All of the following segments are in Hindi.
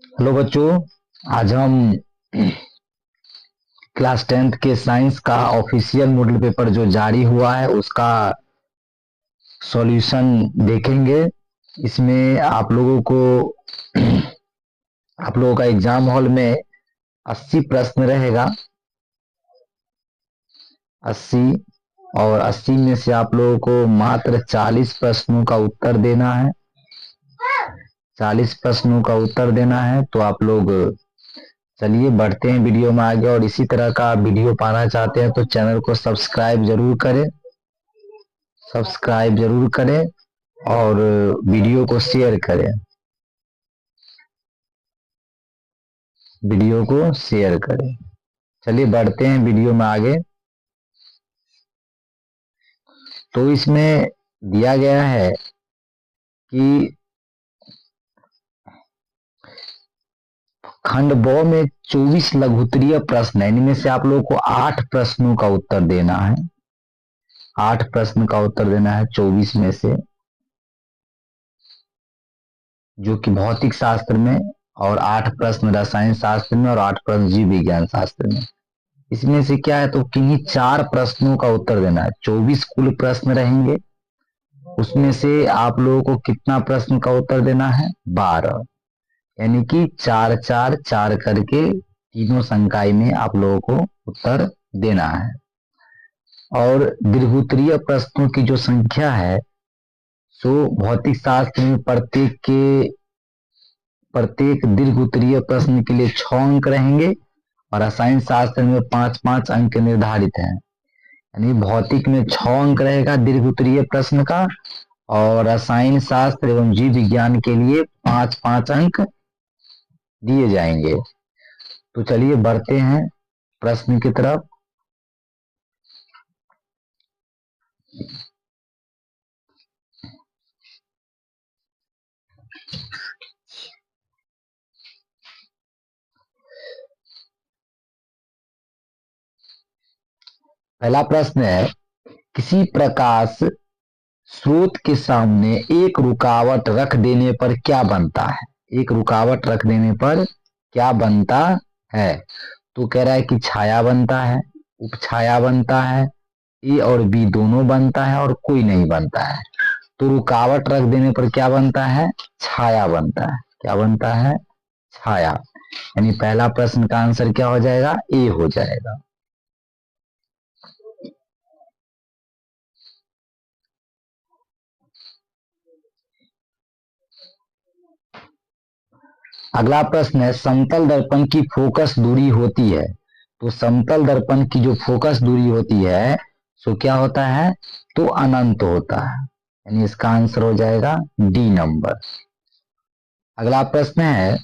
हेलो बच्चों, आज हम क्लास 10th के साइंस का ऑफिशियल मॉडल पेपर जो जारी हुआ है उसका सॉल्यूशन देखेंगे। इसमें आप लोगों का एग्जाम हॉल में 80 प्रश्न रहेगा। 80 और 80 में से आप लोगों को मात्र 40 प्रश्नों का उत्तर देना है। 40 प्रश्नों का उत्तर देना है तो आप लोग चलिए बढ़ते हैं वीडियो में आगे। और इसी तरह का वीडियो पाना चाहते हैं तो चैनल को सब्सक्राइब जरूर करें और वीडियो को शेयर करें। चलिए बढ़ते हैं वीडियो में आगे। तो इसमें दिया गया है कि खंड ब में 24 लघुत्तरीय प्रश्न है। इनमें से आप लोगों को 8 प्रश्नों का उत्तर देना है। 8 प्रश्न का उत्तर देना है 24 में से, जो कि भौतिक शास्त्र में, और 8 प्रश्न रसायन शास्त्र में और 8 प्रश्न जीव विज्ञान शास्त्र में। इसमें से क्या है तो किन्हीं 4 प्रश्नों का उत्तर देना है। 24 कुल प्रश्न रहेंगे, उसमें से आप लोगों को कितना प्रश्न का उत्तर देना है? 12। यानी कि 4 4 4 करके तीनों संकाय में आप लोगों को उत्तर देना है। और दीर्घोत्तरीय प्रश्नों की जो संख्या है सो भौतिक शास्त्र में प्रत्येक दीर्घोत्तरीय प्रश्न के लिए 6 अंक रहेंगे और रसायन शास्त्र में 5-5 अंक निर्धारित हैं। यानी भौतिक में 6 अंक रहेगा दीर्घोत्तरीय प्रश्न का, और रसायन शास्त्र एवं जीव विज्ञान के लिए 5-5 अंक दिए जाएंगे। तो चलिए बढ़ते हैं प्रश्न की तरफ। पहला प्रश्न है, किसी प्रकाश स्रोत के सामने एक रुकावट रख देने पर क्या बनता है? एक रुकावट रख देने पर क्या बनता है? तो कह रहा है कि छाया बनता है, उपछाया बनता है, ए और बी दोनों बनता है और कोई नहीं बनता है। तो रुकावट रख देने पर क्या बनता है? छाया बनता है। क्या बनता है? छाया। यानी पहला प्रश्न का आंसर क्या हो जाएगा? ए हो जाएगा। अगला प्रश्न है, समतल दर्पण की फोकस दूरी होती है। तो समतल दर्पण की जो फोकस दूरी होती है सो क्या होता है? तो अनंत होता है। यानी इसका आंसर हो जाएगा डी नंबर। अगला प्रश्न है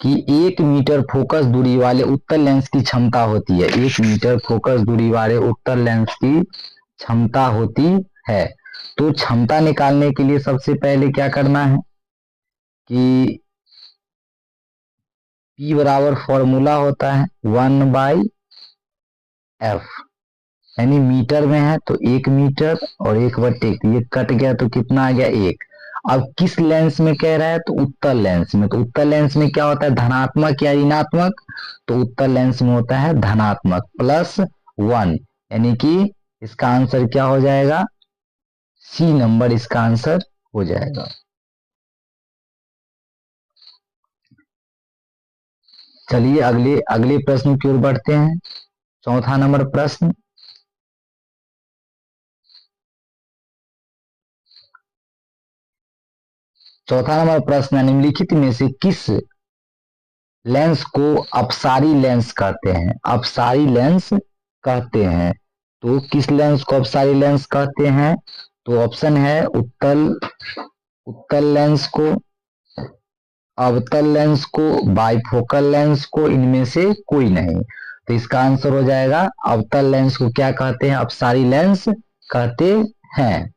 कि 1 मीटर फोकस दूरी वाले उत्तल लेंस की क्षमता होती है। 1 मीटर फोकस दूरी वाले उत्तल लेंस की क्षमता होती है। तो क्षमता निकालने के लिए सबसे पहले क्या करना है कि P बराबर फॉर्मूला होता है 1/f। यानी मीटर में है तो 1 मीटर और 1/1, ये कट गया तो कितना आ गया? 1। अब किस लेंस में कह रहा है? तो उत्तल लेंस में। तो उत्तल लेंस में क्या होता है? धनात्मक या ऋणात्मक? तो उत्तल लेंस में होता है धनात्मक, +1। यानी कि इसका आंसर क्या हो जाएगा? सी नंबर इसका आंसर हो जाएगा। चलिए अगले प्रश्न की ओर बढ़ते हैं। चौथा नंबर प्रश्न, निम्नलिखित में से किस लेंस को अपसारी लेंस कहते हैं? अपसारी लेंस कहते हैं। तो किस लेंस को अपसारी लेंस कहते हैं? तो ऑप्शन है उत्तल लेंस को, अवतल लेंस को, बाइफोकल लेंस को, इनमें से कोई नहीं। तो इसका आंसर हो जाएगा अवतल लेंस को क्या कहते हैं? अपसारी लेंस कहते हैं।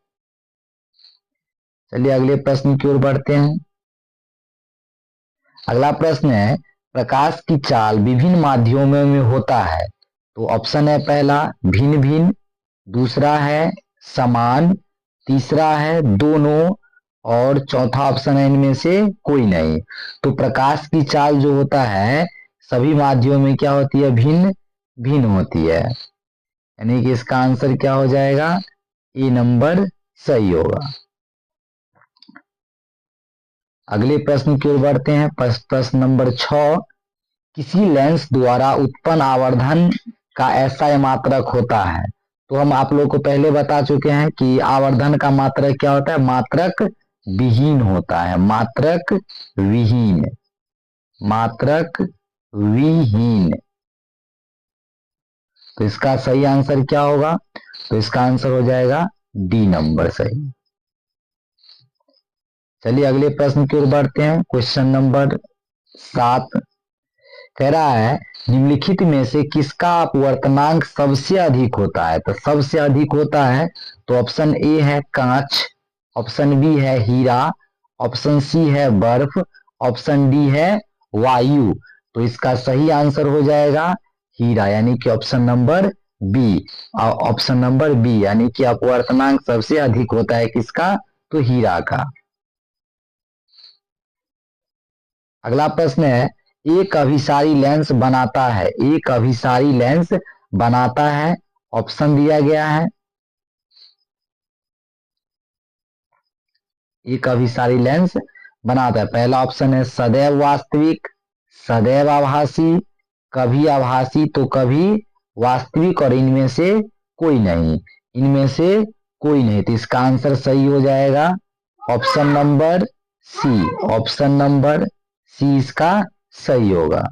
चलिए अगले प्रश्न की ओर बढ़ते हैं। अगला प्रश्न है, प्रकाश की चाल विभिन्न माध्यमों में होता है। तो ऑप्शन है पहला भिन्न भिन्न, दूसरा है समान, तीसरा है दोनों और चौथा ऑप्शन है इनमें से कोई नहीं। तो प्रकाश की चाल जो होता है सभी माध्यमों में क्या होती है, भिन्न भिन्न होती है। यानी कि इसका आंसर क्या हो जाएगा, ए नंबर सही होगा। अगले प्रश्न की ओर बढ़ते हैं। प्रश्न नंबर 6, किसी लेंस द्वारा उत्पन्न आवर्धन का ऐसा मात्रक होता है। तो हम आप लोग को पहले बता चुके हैं कि आवर्धन का मात्रक क्या होता है, मात्रक विहीन होता है, मात्रक विहीन, मात्रक विहीन। तो इसका सही आंसर क्या होगा, तो इसका आंसर हो जाएगा डी नंबर सही। चलिए अगले प्रश्न की ओर बढ़ते हैं। क्वेश्चन नंबर 7 कह रहा है निम्नलिखित में से किसका अपवर्तनांक सबसे अधिक होता है। तो सबसे अधिक होता है तो ऑप्शन ए है कांच, ऑप्शन बी है हीरा, ऑप्शन सी है बर्फ, ऑप्शन डी है वायु। तो इसका सही आंसर हो जाएगा हीरा, यानी कि option number B. Option number B यानी कि अपवर्तनांक सबसे अधिक होता है किसका, तो हीरा का। अगला प्रश्न है एक अभिसारी लेंस बनाता है, एक अभिसारी लेंस बनाता है। ऑप्शन दिया गया है, एक अभिसारी लेंस बनाता है। पहला ऑप्शन है सदैव वास्तविक, सदैव आभासी, कभी आभासी तो कभी वास्तविक, और इनमें से कोई नहीं, इनमें से कोई नहीं। तो इसका आंसर सही हो जाएगा option number C, option number C इसका सही होगा।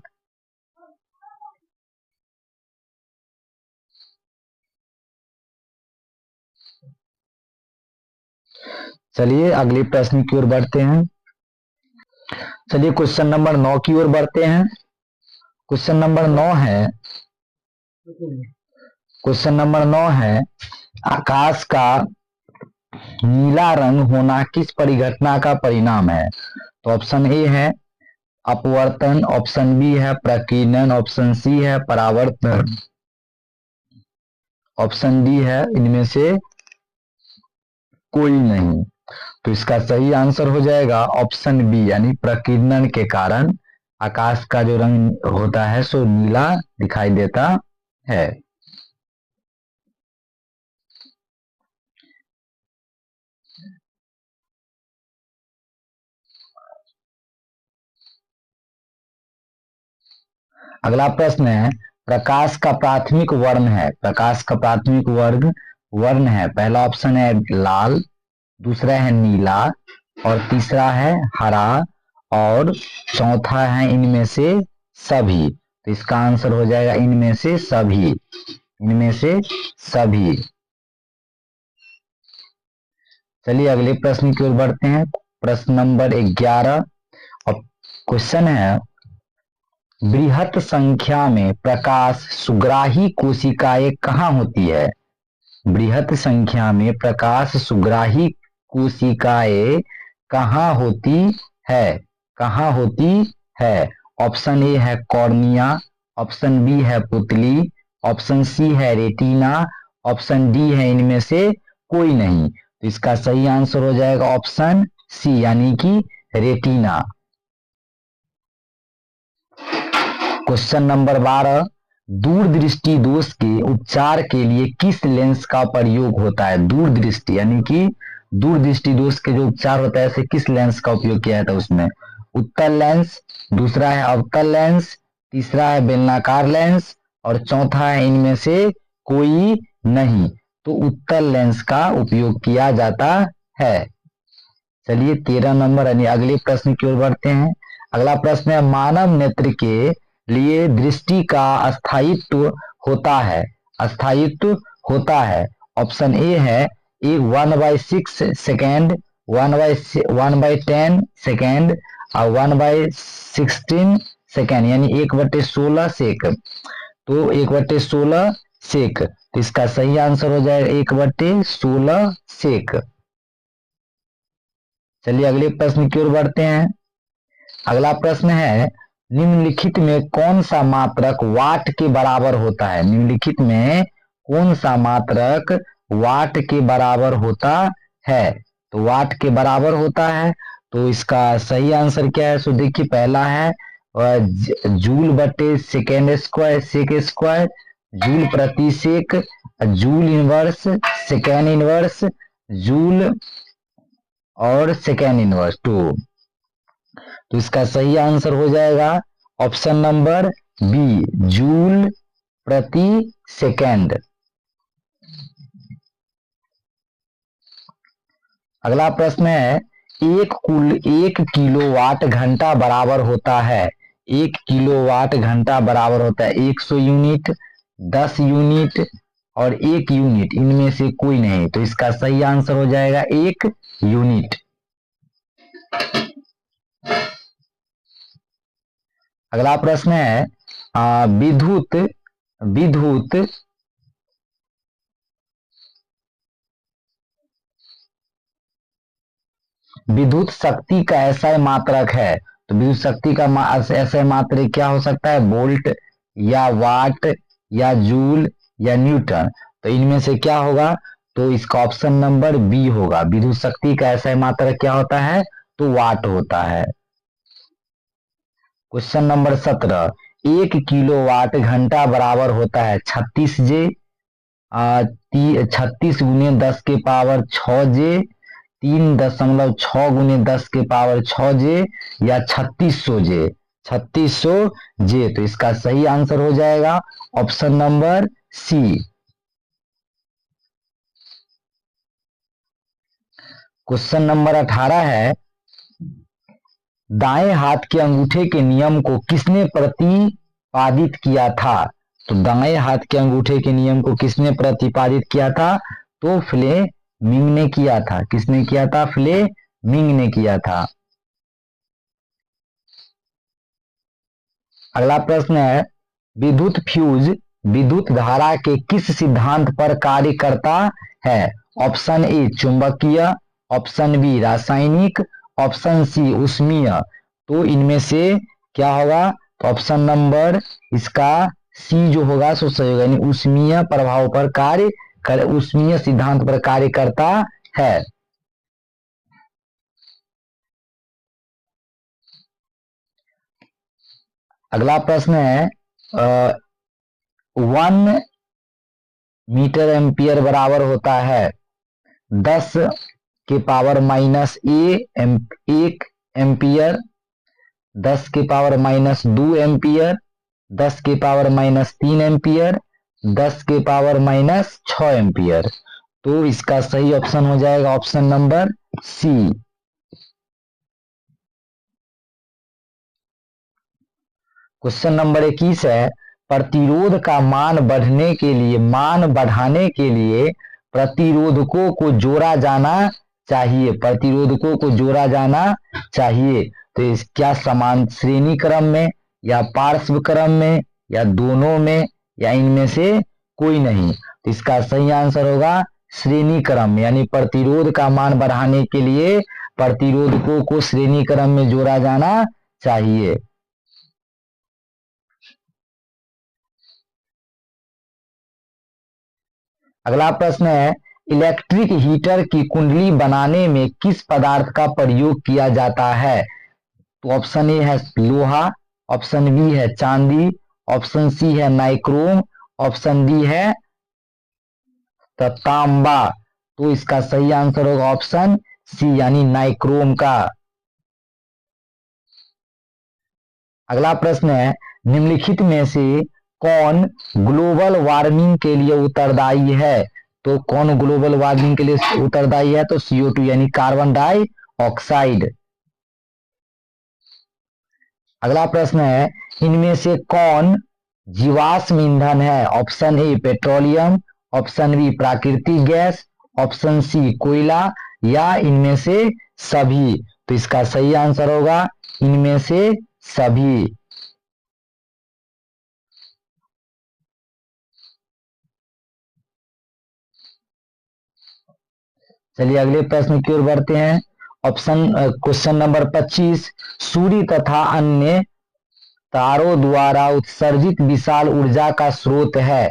चलिए अगले प्रश्न की ओर बढ़ते हैं। चलिए क्वेश्चन नंबर 9 की ओर बढ़ते हैं। क्वेश्चन नंबर 9 है, क्वेश्चन नंबर 9 है आकाश का नीला रंग होना किस परिघटना का परिणाम है। तो ऑप्शन ए है अपवर्तन, ऑप्शन बी है प्रकीर्णन, ऑप्शन सी है परावर्तन, ऑप्शन डी है इनमें से कोई नहीं। तो इसका सही आंसर हो जाएगा ऑप्शन बी, यानी प्रकीर्णन के कारण आकाश का जो रंग होता है सो नीला दिखाई देता है। अगला प्रश्न है प्रकाश का प्राथमिक वर्ण है, प्रकाश का प्राथमिक वर्ण है। पहला ऑप्शन है लाल, दूसरा है नीला, और तीसरा है हरा, और चौथा है इनमें से सभी। तो इसका आंसर हो जाएगा इनमें से सभी, इनमें से सभी। चलिए अगले प्रश्न की ओर बढ़ते हैं। प्रश्न नंबर 11 और क्वेश्चन है बृहत संख्या में प्रकाश सुग्राही कोशिकाएं कहाँ होती है। बृहत संख्या में प्रकाश सुग्राही कोशिकाएं कहाँ होती है, कहाँ होती है। ऑप्शन ए है कॉर्निया, ऑप्शन बी है पुतली, ऑप्शन सी है रेटिना, ऑप्शन डी है इनमें से कोई नहीं। तो इसका सही आंसर हो जाएगा ऑप्शन सी, यानी कि रेटिना। क्वेश्चन नंबर 12 दूरदृष्टि दोष के उपचार के लिए किस लेंस का प्रयोग होता है। दूरदृष्टि यानी कि दूरदृष्टि दोष के जो उपचार होता है ऐसे किस लेंस का उपयोग किया जाता है उसमें। उत्तल लेंस, दूसरा है अवतल लेंस, तीसरा है बेलनाकार लेंस, और चौथा है इनमें से कोई नहीं। तो उत्तल लेंस का उपयोग किया जाता है। चलिए 13 नंबर यानी अगले प्रश्न की ओर बढ़ते हैं। अगला प्रश्न है मानव नेत्र के लिए दृष्टि का स्थायित्व होता है, स्थायित्व होता है। ऑप्शन ए है 1/6 सेकेंड, 1/10 सेकेंड, और 1/16 सेकेंड, यानी 1/16 सेक। तो 1/16 सेक। तो इसका सही आंसर हो जाएगा 1/16 सेक। चलिए अगले प्रश्न की ओर बढ़ते हैं। अगला प्रश्न है निम्नलिखित में कौन सा मात्रक वाट के बराबर होता है। निम्नलिखित में कौन सा मात्रक वाट के बराबर होता है। तो वाट के बराबर होता है। तो इसका सही आंसर क्या है? सो देखिए, पहला है जूल बटे second square, sec square, joule प्रति sec, joule inverse, second inverse, joule और सेकेंड इनवर्स 2। तो इसका सही आंसर हो जाएगा ऑप्शन नंबर बी, जूल प्रति सेकेंड। अगला प्रश्न है, एक किलोवाट घंटा बराबर होता है, 1 किलोवाट घंटा बराबर होता है 100 यूनिट, 10 यूनिट और 1 यूनिट, इनमें से कोई नहीं। तो इसका सही आंसर हो जाएगा 1 यूनिट। अगला प्रश्न है, विद्युत विद्युत विद्युत शक्ति का ऐसा मात्रक है। तो विद्युत शक्ति का ऐसा मात्रक क्या हो सकता है? वोल्ट या वाट या जूल या न्यूटन। तो इनमें से क्या होगा? तो इसका ऑप्शन नंबर बी होगा। विद्युत शक्ति का ऐसा मात्रक क्या होता है? तो वाट होता है। क्वेश्चन नंबर 17, 1 किलोवाट घंटा बराबर होता है 36 जे, 36 गुने 10 के पावर 6 जे, 3.6 गुने 10 के पावर 6 जे या 3600 जे, 3600 जे। तो इसका सही आंसर हो जाएगा option number C. Question number 18 है, दाएं हाथ के अंगूठे के नियम को किसने प्रतिपादित किया था? तो दाएं हाथ के अंगूठे के नियम को किसने प्रतिपादित किया था? तो फ्लेमिंग ने किया था। किसने किया था? फ्लेमिंग ने किया था। अगला प्रश्न है, विद्युत फ्यूज विद्युत धारा के किस सिद्धांत पर कार्य करता है? ऑप्शन ए चुंबकीय, ऑप्शन बी रासायनिक, ऑप्शन सी उष्मीय। तो इनमें से क्या होगा? तो ऑप्शन नंबर इसका सी जो होगा सो सही होगा, यानी उष्मीय प्रभाव पर कार्य कर, उष्मीय सिद्धांत पर कार्य करता है। अगला प्रश्न है, 1 मीटर एम्पियर बराबर होता है 10 के पावर माइनस एक एम्पियर, 10 के पावर माइनस 2 एम्पियर, 10 के पावर माइनस 3 एम्पियर, 10 के पावर माइनस 6 एम्पियर। तो इसका सही ऑप्शन हो जाएगा option number C. Question number 21 है, प्रतिरोध का मान बढ़ाने के लिए प्रतिरोधकों को जोड़ा जाना चाहिए। प्रतिरोधकों को जोड़ा जाना चाहिए। तो इस क्या समान श्रेणी क्रम में या पार्श्व क्रम में या दोनों में या इनमें से कोई नहीं? तो इसका सही आंसर होगा श्रेणी क्रम, यानी प्रतिरोध का मान बढ़ाने के लिए प्रतिरोधकों को श्रेणी क्रम में जोड़ा जाना चाहिए। अगला प्रश्न है, इलेक्ट्रिक हीटर की कुंडली बनाने में किस पदार्थ का प्रयोग किया जाता है? तो ऑप्शन ए है लोहा, ऑप्शन बी है चांदी, ऑप्शन सी है नाइक्रोम, ऑप्शन डी है तांबा। तो इसका सही आंसर होगा ऑप्शन सी, यानी नाइक्रोम का। अगला प्रश्न है, निम्नलिखित में से कौन ग्लोबल वार्मिंग के लिए उत्तरदायी है? तो कौन ग्लोबल वार्मिंग के लिए उत्तरदायी है? तो CO2 यानी कार्बन डाइऑक्साइड। अगला प्रश्न है, इनमें से कौन जीवाश्म ईंधन है? Option A petroleum, option B प्राकृतिक गैस, ऑप्शन सी कोयला या इनमें से सभी। तो इसका सही आंसर होगा इनमें से सभी। चलिए अगले प्रश्न की ओर बढ़ते हैं। क्वेश्चन नंबर 25, सूर्य तथा अन्य तारों द्वारा उत्सर्जित विशाल ऊर्जा का स्रोत है।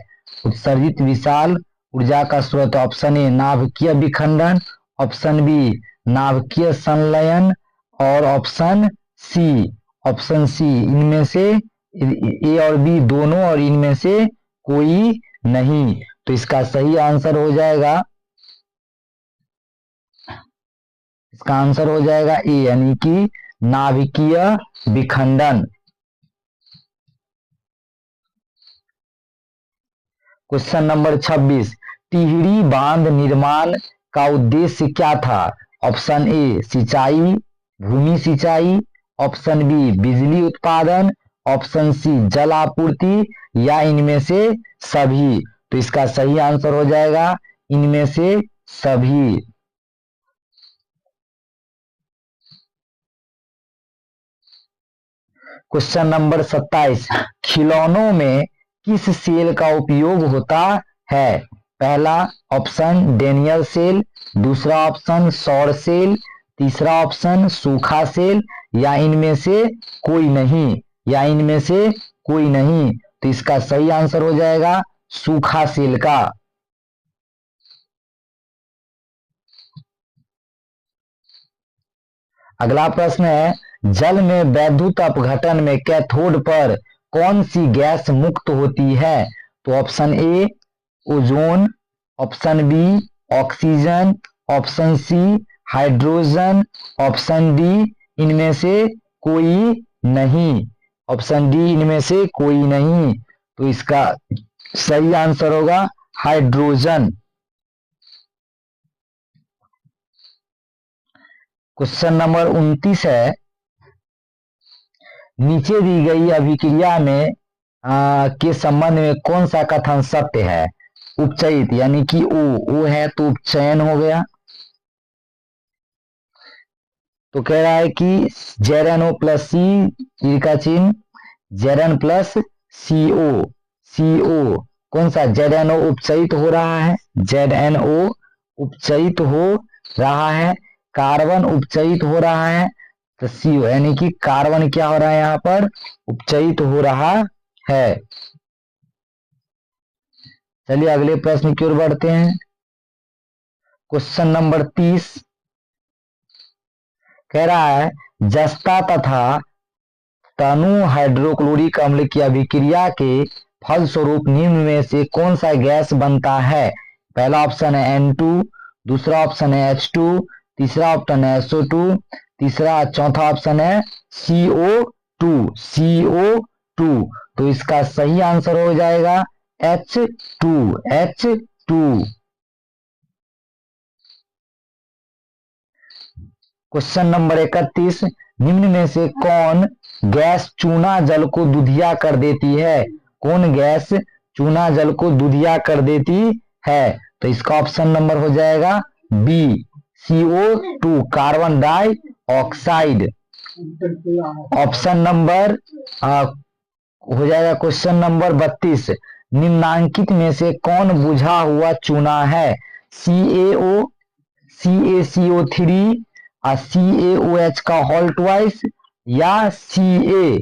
उत्सर्जित विशाल ऊर्जा का स्रोत ऑप्शन ए नाभिकीय विखंडन, ऑप्शन बी नाभिकीय संलयन और ऑप्शन सी इनमें से ए और बी दोनों और इनमें से कोई नहीं। तो इसका सही आंसर हो जाएगा, इसका आंसर हो जाएगा ए, यानी कि नाभिकीय विखंडन। क्वेश्चन नंबर 26, टिहरी बांध निर्माण का उद्देश्य क्या था? ऑप्शन ए सिंचाई, भूमि सिंचाई, ऑप्शन बी बिजली उत्पादन, ऑप्शन सी जल आपूर्ति, या इनमें से सभी। तो इसका सही आंसर हो जाएगा इनमें से सभी। क्वेश्चन नंबर 27, खिलौनों में किस सेल का उपयोग होता है? पहला ऑप्शन डेनियल सेल, दूसरा ऑप्शन सौर सेल, तीसरा ऑप्शन सूखा सेल, या इनमें से कोई नहीं, या इनमें से कोई नहीं। तो इसका सही आंसर हो जाएगा सूखा सेल का। अगला प्रश्न है, जल में वैद्युत अपघटन में कैथोड पर कौन सी गैस मुक्त होती है? तो option A ozone, option B oxygen, option C hydrogen, option D इनमें से कोई नहीं, ऑप्शन डी इनमें से कोई नहीं। तो इसका सही आंसर होगा हाइड्रोजन। क्वेश्चन नंबर 29 है, नीचे दी गई अभिक्रिया में के संबंध में कौन सा कथन सत्य है? उपचयित यानी कि ओ है तो उपचयन हो गया। तो कह रहा है कि ZnO प्लस सी का चिन्ह Zn प्लस CO कौन सा? ZnO उपचयित हो रहा है, ZnO उपचयित हो रहा है, कार्बन उपचयित हो रहा है, तो CO यानी कि कार्बन क्या हो रहा है यहाँ पर? उपचयित हो रहा है। चलिए अगले प्रश्न की ओर बढ़ते हैं। क्वेश्चन नंबर 30 कह रहा है, जस्ता तथा तनु हाइड्रोक्लोरिक अम्ल की अभिक्रिया के फलस्वरूप निम्न में से कौन सा गैस बनता है? पहला ऑप्शन है N2, दूसरा ऑप्शन है H2, तीसरा ऑप्शन है SO2, चौथा ऑप्शन है CO2। तो इसका सही आंसर हो जाएगा H2। क्वेश्चन नंबर 31, निम्न में से कौन गैस चूना जल को दूधिया कर देती है? कौन गैस चूना जल को दूधिया कर देती है? तो इसका ऑप्शन नंबर हो जाएगा B CO2 carbon dioxide. Option number हो जाएगा क्वेश्चन नंबर 32, निम्नांकित में से कौन बुझा हुआ चूना है? CaCO3 CaOH का होल ट्वाइस, या Ca।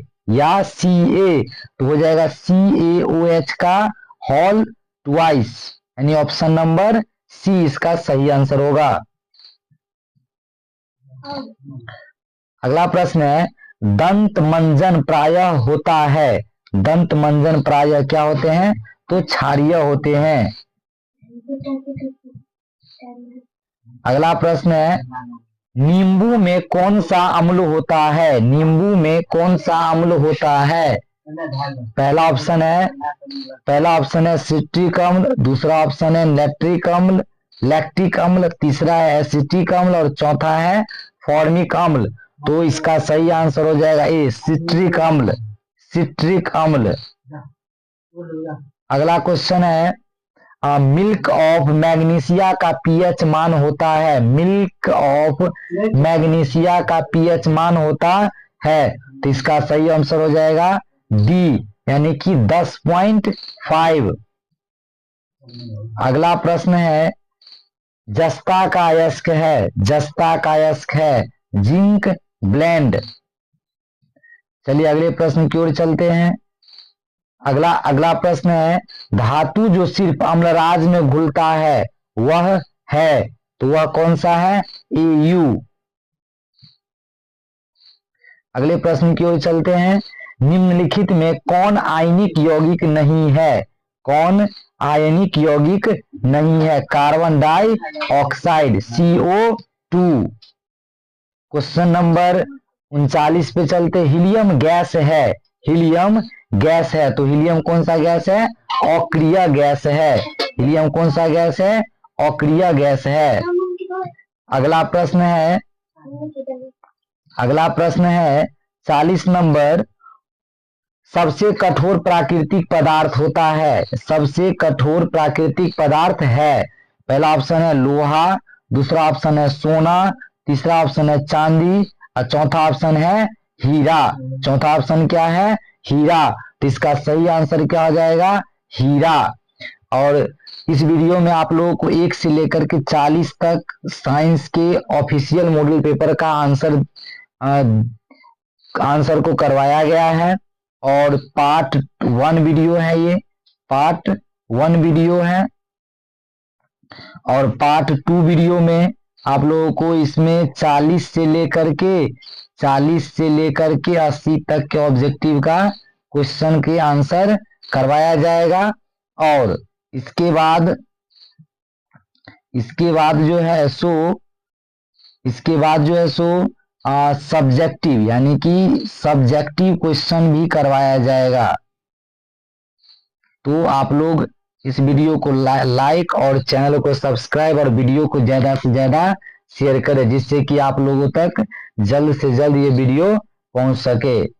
तो हो जाएगा CaOH का होल ट्वाइस, यानी ऑप्शन नंबर सी इसका सही आंसर होगा। अगला प्रश्न है, दंत मंजन प्रायः होता है। दंत मंजन प्रायः क्या होते हैं? तो क्षारीय होते हैं। अगला प्रश्न है, नींबू में कौन सा अम्ल होता है? नींबू में कौन सा अम्ल होता है? पहला ऑप्शन है सिट्रिक अम्ल, दूसरा ऑप्शन है लैक्टिक अम्ल, तीसरा है एसिटिक अम्ल और चौथा है फॉर्मिक अम्ल। तो इसका सही आंसर हो जाएगा ए सिट्रिक अम्ल। अगला क्वेश्चन है, मिल्क ऑफ मैग्नीशिया का पीएच मान होता है। मिल्क ऑफ मैग्नीशिया का पीएच मान होता है। तो इसका सही आंसर हो जाएगा डी, यानी कि 10.5। अगला प्रश्न है, जस्ता का अयस्क है जिंक ब्लेंड। चलिए अगले प्रश्न की ओर चलते हैं। अगला प्रश्न है, धातु जो सिर्फ अम्लराज में घुलता है वह है। तो वह कौन सा है? AU। अगले प्रश्न की ओर चलते हैं। निम्नलिखित में कौन आयनिक यौगिक नहीं है? कौन आयनिक यौगिक नहीं है? Carbon dioxide CO2। Question number 39 पे चलते। हीलियम गैस है, हीलियम गैस है, तो हीलियम कौन सा गैस है? अक्रिय गैस है। हीलियम कौन सा गैस है? अक्रिय गैस है। अगला प्रश्न है, अगला प्रश्न है 40 नंबर। सबसे कठोर प्राकृतिक पदार्थ होता है, सबसे कठोर प्राकृतिक पदार्थ है। पहला ऑप्शन है लोहा, दूसरा ऑप्शन है सोना, तीसरा ऑप्शन है चांदी और चौथा ऑप्शन है हीरा। चौथा ऑप्शन क्या है? हीरा। तो इसका सही आंसर क्या हो जाएगा? हीरा। और इस वीडियो में आप लोगों को 1 से लेकर के 40 तक साइंस के ऑफिशियल मॉडल पेपर का आंसर को करवाया गया है। और पार्ट 1 वीडियो है, ये पार्ट 1 वीडियो है। और पार्ट 2 वीडियो में आप लोगों को इसमें 40 से लेकर के 80 तक के ऑब्जेक्टिव का क्वेश्चन के आंसर करवाया जाएगा। और इसके बाद जो है सो सब्जेक्टिव यानी कि सब्जेक्टिव क्वेश्चन भी करवाया जाएगा। तो आप लोग इस वीडियो को लाइक और चैनल को सब्सक्राइब और वीडियो को ज्यादा से ज्यादा शेयर करें, जिससे कि आप लोगों तक जल्द से जल्द ये वीडियो पहुंच सके।